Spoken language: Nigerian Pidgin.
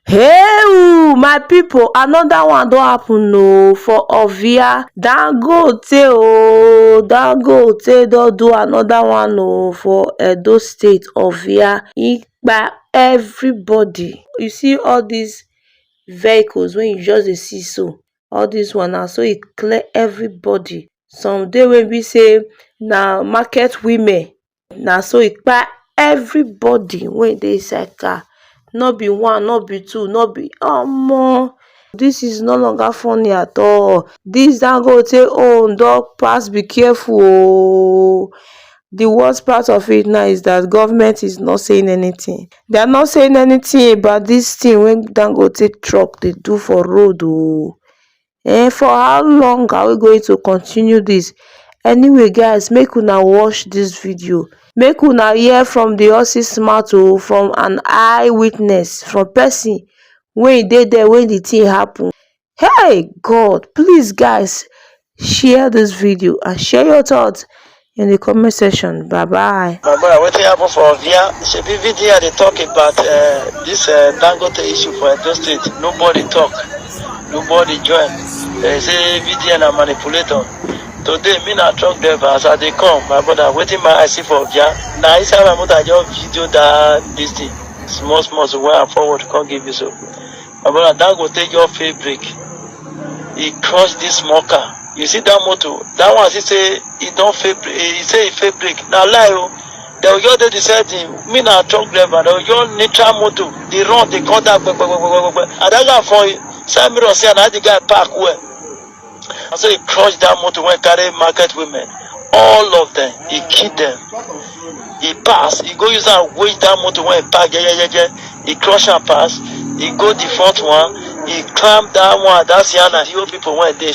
Hey my people, another one don happen for Ovia. Dangote don do another one for Edo State, Ovia. E kpai everybody. You see all these vehicles when you just dey see so, all this one na so e clear everybody. Some dey wey be say na market women, na so e kpai everybody wey dey inside car. No be one, no be two, no be this is no longer funny at all. This Dangote own don pass be careful oh. The worst part of it now is that government is not saying anything. They are not saying anything about this thing when Dangote truck they do for road oh. For how long are we going to continue this? Anyway guys, make una watch this video, make una hear from the horse's mouth oh, from an eyewitness, from person wey dey there when the thing happen. Hey God, please guys, share this video and share your thoughts in the comment section. Bye bye. My brother, wetin happen for Ovia? Shebi video they talk about this Dangote issue for Edo State. Nobody talk, nobody join. They say video na manipulator. Today, me na truck driver as I dey come, my brother, waiting my eye see for Ovia. Now inside my motor, I just video that this thing. Small, so where I forward can't give you so. My brother, that go take your fake break. He crushed this small car. You see that motor? That one, he say he don't fake break. He say he fake break. Now lie oh. They will just decide me na truck driver. They will just neutral motor. They run, they contact. And that guy for side mirror say, and the guy park well. And so he crushed that motor when carry market women. All of them, he killed them. He passed. He go use and wage that motor when he park. He crush and pass. He go the front one. He climb that one. That's the other people when they